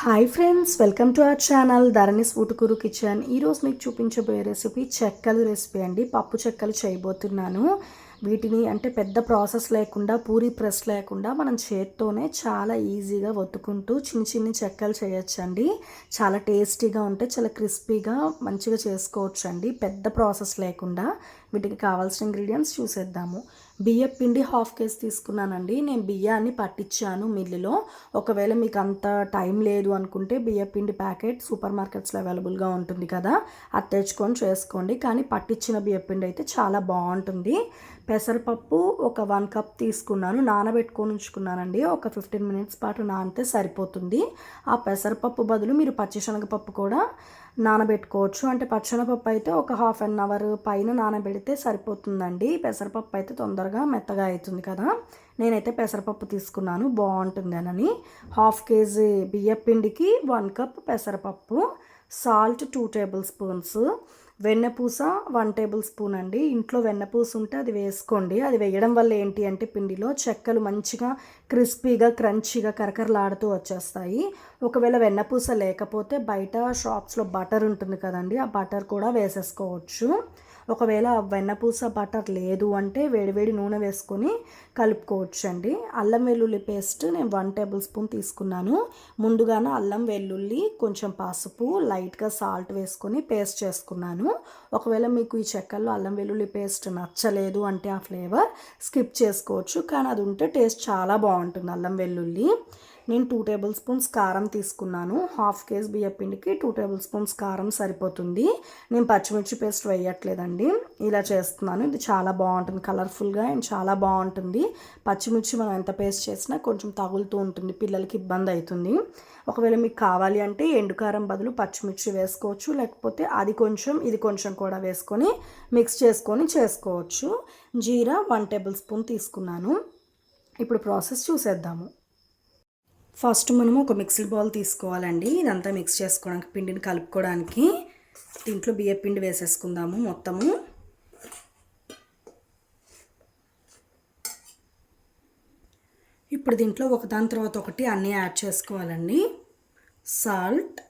Hi friends, welcome to our channel Dharani's vutukuru kitchen. ఈరోజు మీకు చూపించబోయే రెసిపీ చెక్కలు రెసిపీ అండి. పప్పు చెక్కలు చేయబోతున్నాను. వీటిని అంటే పెద్ద ప్రాసెస్ లేకుండా, పూరి ప్రెస్ లేకుండా మనం చేత్తోనే చాలా ఈజీగా ఒత్తుకుంటూ చిన్న చిన్న చెక్కలు చేయొచ్చండి. చాలా టేస్టీగా ఉంటాయి, చాలా క్రిస్పీగా మంచిగా చేసుకోవచ్చండి పెద్ద ప్రాసెస్ లేకుండా. వీటికి కావాల్సిన ఇంగ్రీడియంట్స్ చూసేద్దాము. బియ్యం పిండి హాఫ్ కేజీ తీసుకున్నానండి. నేను బియ్యాన్ని పట్టించాను మిల్లులో. ఒకవేళ మీకు అంత టైం లేదు అనుకుంటే బియ్యం పిండి ప్యాకెట్ సూపర్ మార్కెట్స్లో అవైలబుల్గా ఉంటుంది కదా, అది తెచ్చుకొని చేసుకోండి. కానీ పట్టించిన బియ్యం పిండి అయితే చాలా బాగుంటుంది. పెసరపప్పు ఒక 1 కప్ తీసుకున్నాను, నానబెట్టుకొని ఉంచుకున్నానండి. ఒక 15 మినిట్స్ పాటు నానితే సరిపోతుంది. ఆ పెసరపప్పు బదులు మీరు పచ్చిశనగపప్పు కూడా నానబెట్టుకోవచ్చు. అంటే పచ్చనపప్పు అయితే ఒక హాఫ్ అన్ అవర్ పైన నానబెడితే సరిపోతుందండి. పెసరపప్పు అయితే తొందరగా మెత్తగా అవుతుంది కదా. నేనైతే పెసరపప్పు తీసుకున్నాను, బాగుంటుందనని. హాఫ్ కేజీ బియ్యం పిండికి 1 కప్ పెసరపప్పు, సాల్ట్ 2 టేబుల్ స్పూన్స్, వెన్నపూస 1 టేబుల్ స్పూన్ అండి. ఇంట్లో వెన్నపూస ఉంటే అది వేసుకోండి. అది వేయడం వల్ల ఏంటి అంటే పిండిలో చెక్కలు మంచిగా క్రిస్పీగా క్రంచీగా కరకరలాడుతూ వచ్చేస్తాయి. ఒకవేళ వెన్నపూస లేకపోతే బయట షాప్స్లో బటర్ ఉంటుంది కదండి, ఆ బటర్ కూడా వేసేసుకోవచ్చు. ఒకవేళ వెన్నపూస బటర్ లేదు అంటే వేడివేడి నూనె వేసుకొని కలుపుకోవచ్చు అండి. అల్లం వెల్లుల్లి పేస్ట్ నేను 1 టేబుల్ స్పూన్ తీసుకున్నాను. ముందుగానే అల్లం వెల్లుల్లి కొంచెం పసుపు లైట్గా సాల్ట్ వేసుకొని పేస్ట్ చేసుకున్నాను. ఒకవేళ మీకు ఈ చెక్కల్లో అల్లం వెల్లుల్లి పేస్ట్ నచ్చలేదు అంటే ఆ ఫ్లేవర్ స్కిప్ చేసుకోవచ్చు, కానీ అది ఉంటే టేస్ట్ చాలా బాగుంటుంది. అల్లం వెల్లుల్లి నేను 2 టేబుల్ స్పూన్స్ కారం తీసుకున్నాను. హాఫ్ కేజీ బియ్యం పిండికి 2 టేబుల్ స్పూన్స్ కారం సరిపోతుంది. నేను పచ్చిమిర్చి పేస్ట్ వేయట్లేదండి, ఇలా చేస్తున్నాను. ఇది చాలా బాగుంటుంది, కలర్ఫుల్గా అండ్ చాలా బాగుంటుంది. పచ్చిమిర్చి మనం ఎంత పేస్ట్ చేసినా కొంచెం తగులుతూ ఉంటుంది, పిల్లలకి ఇబ్బంది అవుతుంది. ఒకవేళ మీకు కావాలి అంటే ఎండుకారం బదులు పచ్చిమిర్చి వేసుకోవచ్చు, లేకపోతే అది కొంచెం ఇది కొంచెం కూడా వేసుకొని మిక్స్ చేసుకొని చేసుకోవచ్చు. జీరా 1 టేబుల్ స్పూన్ తీసుకున్నాను. ఇప్పుడు ప్రాసెస్ చూసేద్దాము. ఫస్ట్ మనము ఒక మిక్సీ బౌల్ తీసుకోవాలండి. ఇదంతా మిక్స్ చేసుకోవడానికి, పిండిని కలుపుకోవడానికి. దీంట్లో బియ్యం పిండి వేసేసుకుందాము మొత్తము. ఇప్పుడు దీంట్లో ఒకదాని తర్వాత ఒకటి అన్నీ యాడ్ చేసుకోవాలండి. సాల్ట్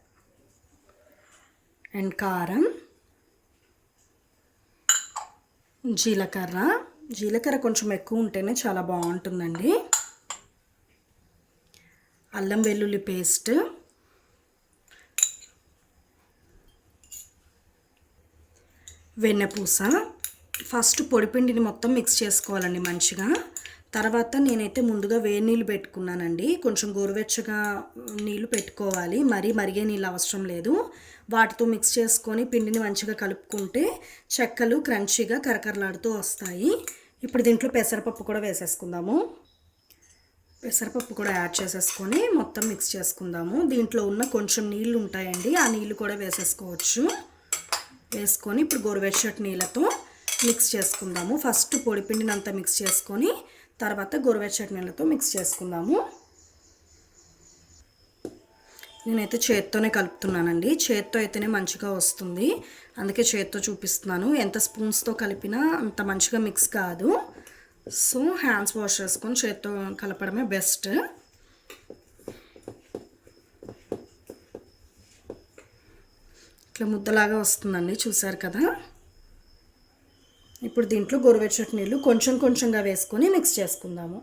అండ్ కారం, జీలకర్ర కొంచెం ఎక్కువ ఉంటేనే చాలా బాగుంటుందండి. అల్లం వెల్లుల్లి పేస్ట్, వెన్నపూస. ఫస్ట్ పొడిపిండిని మొత్తం మిక్స్ చేసుకోవాలండి మంచిగా. తర్వాత నేనైతే ముందుగా వేడి నీళ్ళు పెట్టుకున్నానండి. కొంచెం గోరువెచ్చగా నీళ్ళు పెట్టుకోవాలి, మరీ మరిగే నీళ్ళు అవసరం లేదు. వాటితో మిక్స్ చేసుకొని పిండిని మంచిగా కలుపుకుంటే చెక్కలు క్రంచీగా కరకరలాడుతూ వస్తాయి. ఇప్పుడు దీంట్లో పెసరపప్పు కూడా వేసేసుకుందాము. పెసరపప్పు కూడా యాడ్ చేసేసుకొని మొత్తం మిక్స్ చేసుకుందాము. దీంట్లో ఉన్న కొంచెం నీళ్ళు ఉంటాయండి, ఆ నీళ్ళు కూడా వేసేసుకోవచ్చు. వేసుకొని ఇప్పుడు గోరువెచ్చటి నీళ్ళతో మిక్స్ చేసుకుందాము. ఫస్ట్ పొడిపిండిని అంతా మిక్స్ చేసుకొని తర్వాత గోరువెచ్చటి నీళ్ళతో మిక్స్ చేసుకుందాము. నేనైతే చేత్తోనే కలుపుతున్నానండి. చేత్తో అయితేనే మంచిగా వస్తుంది, అందుకే చేత్తో చూపిస్తున్నాను. ఎంత స్పూన్స్తో కలిపినా అంత మంచిగా మిక్స్ కాదు. సో హ్యాండ్స్ వాష్ చేసుకొని చేత్తో కలపడమే బెస్ట్. ఇట్లా ముద్దలాగా వస్తుందండి, చూసారు కదా. ఇప్పుడు దీంట్లో గోరువెచ్చటి నీళ్ళు కొంచెం కొంచెంగా వేసుకొని మిక్స్ చేసుకుందాము.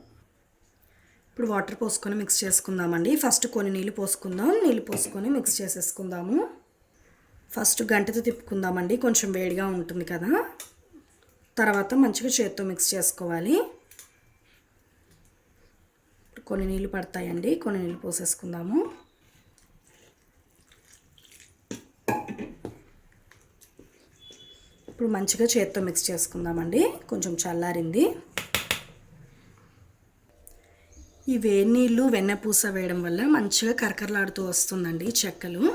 ఇప్పుడు వాటర్ పోసుకొని మిక్స్ చేసుకుందామండి. ఫస్ట్ కొన్ని నీళ్ళు పోసుకుందాం. నీళ్ళు పోసుకొని మిక్స్ చేసేసుకుందాము. ఫస్ట్ గంటతో తిప్పుకుందామండి, కొంచెం వేడిగా ఉంటుంది కదా. తర్వాత మంచిగా చేత్తో మిక్స్ చేసుకోవాలి. కొన్ని నీళ్ళు పడతాయండి, కొన్ని నీళ్ళు పోసేసుకుందాము. ఇప్పుడు మంచిగా చేత్తో మిక్స్ చేసుకుందామండి. కొంచెం చల్లారింది. ఈ వేడి నీళ్ళు వెన్నపూస వేయడం వల్ల మంచిగా కరకరలాడుతూ వస్తుందండి చెక్కలు.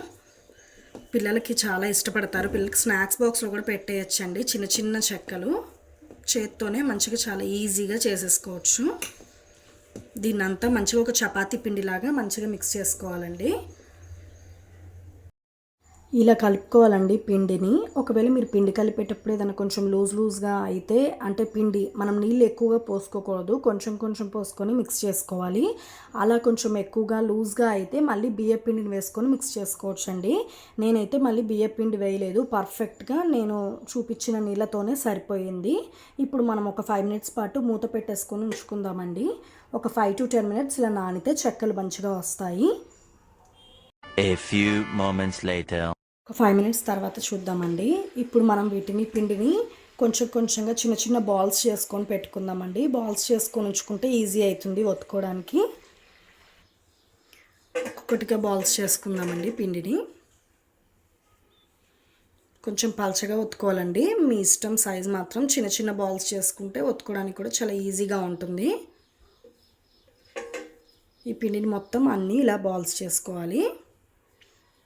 పిల్లలకి చాలా ఇష్టపడతారు. పిల్లలకి స్నాక్స్ బాక్స్లో కూడా పెట్టేయచ్చండి. చిన్న చిన్న చెక్కలు చేత్తోనే మంచిగా చాలా ఈజీగా చేసేసుకోవచ్చు. దీన్నంతా మంచిగా ఒక చపాతీ పిండిలాగా మంచిగా మిక్స్ చేసుకోవాలండి. ఇలా కలుపుకోవాలండి పిండిని. ఒకవేళ మీరు పిండి కలిపేటప్పుడు ఏదైనా కొంచెం లూజ్గా అయితే, అంటే పిండి మనం నీళ్ళు ఎక్కువగా పోసుకోకూడదు, కొంచెం కొంచెం పోసుకొని మిక్స్ చేసుకోవాలి. అలా కొంచెం ఎక్కువగా లూజ్గా అయితే మళ్ళీ బియ్యం పిండిని వేసుకొని మిక్స్ చేసుకోవచ్చండి. నేనైతే మళ్ళీ బియ్యం పిండి వేయలేదు, పర్ఫెక్ట్గా నేను చూపించిన నీళ్ళతోనే సరిపోయింది. ఇప్పుడు మనం ఒక 5 మినిట్స్ పాటు మూత పెట్టేసుకొని ఉంచుకుందామండి. ఒక 5 to 10 మినిట్స్ ఇలా నానితే చెక్కలు మంచిగా వస్తాయి. A few moments later. ఒక 5 మినిట్స్ తర్వాత చూద్దామండి. ఇప్పుడు మనం పిండిని కొంచెం కొంచెంగా చిన్న చిన్న బాల్స్ చేసుకొని పెట్టుకుందామండి. బాల్స్ చేసుకొని ఉంచుకుంటే ఈజీ అవుతుంది ఒత్తుకోవడానికి. ఒక్కొక్కటిగా బాల్స్ చేసుకుందామండి పిండిని. కొంచెం పలచగా ఒత్తుకోవాలండి. మీ ఇష్టం, సైజ్ మాత్రం చిన్న చిన్న బాల్స్ చేసుకుంటే ఒత్తుకోవడానికి కూడా చాలా ఈజీగా ఉంటుంది. ఈ పిండిని మొత్తం అన్నీ ఇలా బాల్స్ చేసుకోవాలి.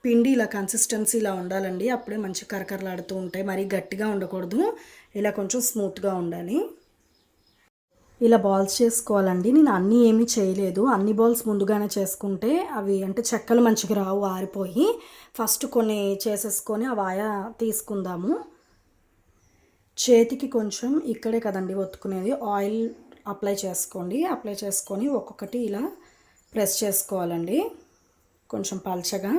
పిండి ఇలా కన్సిస్టెన్సీ ఇలా ఉండాలండి, అప్పుడే మంచి కరకరలాడుతూ ఉంటాయి. మరీ గట్టిగా ఉండకూడదు, ఇలా కొంచెం స్మూత్గా ఉండాలి. ఇలా బాల్స్ చేసుకోవాలండి. నేను అన్నీ ఏమీ చేయలేదు, అన్ని బాల్స్ ముందుగానే చేసుకుంటే అవి అంటే చెక్కలు మంచిగా రావు, ఆరిపోయి. ఫస్ట్ కొన్ని చేసేసుకొని ఆ వాయ తీసుకుందాము. చేతికి కొంచెం ఇక్కడే కదండి ఒత్తుకునేది, ఆయిల్ అప్లై చేసుకోండి. అప్లై చేసుకొని ఒక్కొక్కటి ఇలా ప్రెస్ చేసుకోవాలండి, కొంచెం పల్చగా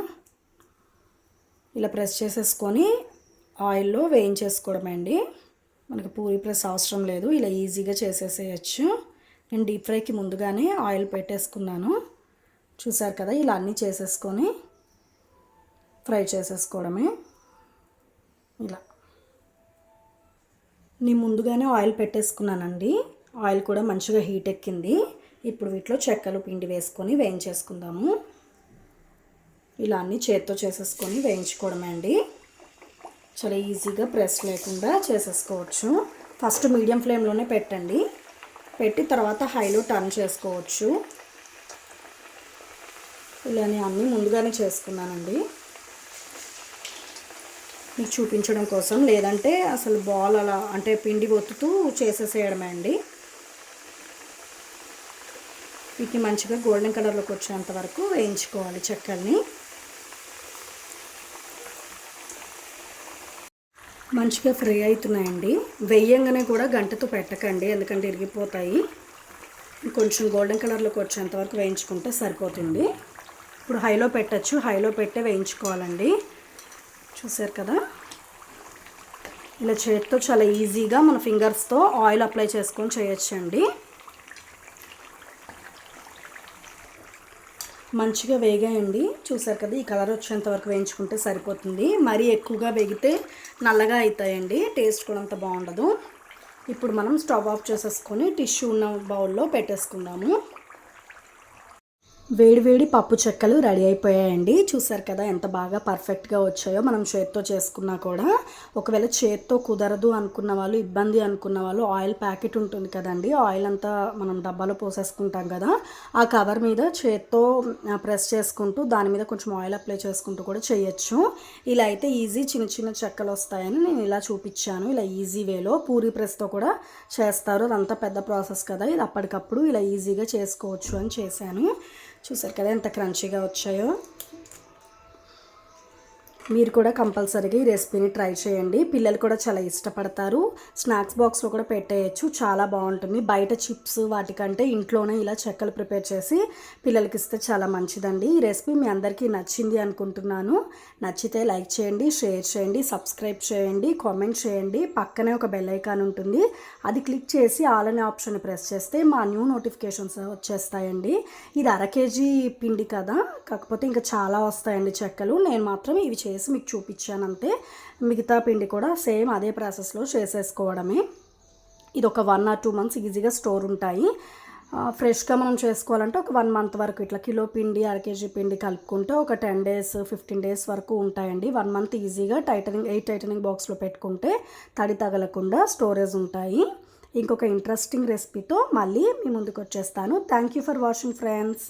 ఇలా ప్రెస్ చేసేసుకొని ఆయిల్లో వేయించేసుకోవడమే అండి. మనకి పూరి ప్రెస్ అవసరం లేదు, ఇలా ఈజీగా చేసేసేయచ్చు. నేను డీప్ ఫ్రైకి ముందుగానే ఆయిల్ పెట్టేసుకున్నాను, చూసారు కదా. ఇలా అన్నీ చేసేసుకొని ఫ్రై చేసేసుకోవడమే. ఇలా నేను ముందుగానే ఆయిల్ పెట్టేసుకున్నానండి, ఆయిల్ కూడా మంచిగా హీట్ ఎక్కింది. ఇప్పుడు వీటిలో చెక్కలు పిండి వేసుకొని వేయించేసుకుందాము. ఇలా అన్నీ చేత్తో చేసేసుకొని వేయించుకోవడమే అండి. చాలా ఈజీగా ప్రెస్ లేకుండా చేసేసుకోవచ్చు. ఫస్ట్ మీడియం ఫ్లేమ్లోనే పెట్టండి, పెట్టి తర్వాత హైలో టర్న్ చేసుకోవచ్చు. ఇలానే అన్నీ ముందుగానే చేసుకున్నానండి మీకు చూపించడం కోసం, లేదంటే అసలు బాల్ అలా అంటే పిండి ఒత్తుతూ చేసేసేయడమే అండి. వీటిని మంచిగా గోల్డెన్ కలర్లోకి వచ్చేంత వరకు వేయించుకోవాలి చెక్కల్ని. మంచిగా ఫ్రై అవుతున్నాయండి. వేయంగానే కూడా గంటతో పెట్టకండి, ఎందుకంటే ఇరిగిపోతాయి. కొంచెం గోల్డెన్ కలర్లోకి వచ్చేంత వరకు వేయించుకుంటే సరిపోతుంది. ఇప్పుడు హైలో పెట్టచ్చు, హైలో పెట్టే వేయించుకోవాలండి. చూసారు కదా, ఇలా చేతితో చాలా ఈజీగా మన ఫింగర్స్తో ఆయిల్ అప్లై చేసుకొని చేయొచ్చండి. మంచిగా వేగాయండి, చూసారు కదా. ఈ కలర్ వచ్చేంత వరకు వేయించుకుంటే సరిపోతుంది. మరీ ఎక్కువగా వేగితే నల్లగా అవుతాయండి, టేస్ట్ కూడా అంత బాగుండదు. ఇప్పుడు మనం స్టవ్ ఆఫ్ చేసేసుకొని టిష్యూ ఉన్న బౌల్లో పెట్టేసుకుందాము. వేడివేడి పప్పు చెక్కలు రెడీ అయిపోయాయండి. చూసారు కదా ఎంత బాగా పర్ఫెక్ట్గా వచ్చాయో. మనం చేత్తో చేసుకున్నా కూడా, ఒకవేళ చేత్తో కుదరదు అనుకున్న వాళ్ళు, ఇబ్బంది అనుకున్న వాళ్ళు, ఆయిల్ ప్యాకెట్ ఉంటుంది కదండి, ఆయిల్ అంతా మనం డబ్బాలో పోసేసుకుంటాం కదా, ఆ కవర్ మీద చేత్తో ప్రెస్ చేసుకుంటూ దాని మీద కొంచెం ఆయిల్ అప్లై చేసుకుంటూ కూడా చేయొచ్చు. ఇలా అయితే ఈజీ చిన్న చిన్న చెక్కలు వస్తాయని నేను ఇలా చూపించాను. ఇలా ఈజీ వేలో పూరీ ప్రెస్తో కూడా చేస్తారు, అదంతా పెద్ద ప్రాసెస్ కదా, ఇది అప్పటికప్పుడు ఇలా ఈజీగా చేసుకోవచ్చు అని చేశాను. చూసారు కదా ఎంత క్రంచీగా వచ్చాయో. మీరు కూడా కంపల్సరీగా ఈ రెసిపీని ట్రై చేయండి, పిల్లలు కూడా చాలా ఇష్టపడతారు. స్నాక్స్ బాక్స్లో కూడా పెట్టేయచ్చు, చాలా బాగుంటుంది. బయట చిప్స్ వాటికంటే ఇంట్లోనే ఇలా చెక్కలు ప్రిపేర్ చేసి పిల్లలకి ఇస్తే చాలా మంచిదండి. ఈ రెసిపీ మీ అందరికీ నచ్చింది అనుకుంటున్నాను. నచ్చితే లైక్ చేయండి, షేర్ చేయండి, సబ్స్క్రైబ్ చేయండి, కామెంట్ చేయండి. పక్కనే ఒక బెల్ ఐకాన్ ఉంటుంది, అది క్లిక్ చేసి ఆల్ అనే ఆప్షన్ ప్రెస్ చేస్తే మా న్యూ నోటిఫికేషన్స్ వచ్చేస్తాయండి. ఇది 1/2 kg పిండి కదా, కాకపోతే ఇంకా చాలా వస్తాయండి చెక్కలు. నేను మాత్రం ఇవి చేసి మీకు చూపించాను అంతే. మిగతా పిండి కూడా సేమ్ అదే ప్రాసెస్లో చేసేసుకోవడమే. ఇది ఒక 1 or 2 months ఈజీగా స్టోర్ ఉంటాయి. ఫ్రెష్గా మనం చేసుకోవాలంటే ఒక 1 month వరకు ఇట్లా కిలో పిండి 1/2 kg పిండి కలుపుకుంటే ఒక 10 days 15 days వరకు ఉంటాయండి. 1 month ఈజీగా టైటనింగ్ బాక్స్లో పెట్టుకుంటే తడి తగలకుండా స్టోరేజ్ ఉంటాయి. ఇంకొక ఇంట్రెస్టింగ్ రెసిపీతో మళ్ళీ మీ ముందుకు వచ్చేస్తాను. Thank you for watching friends.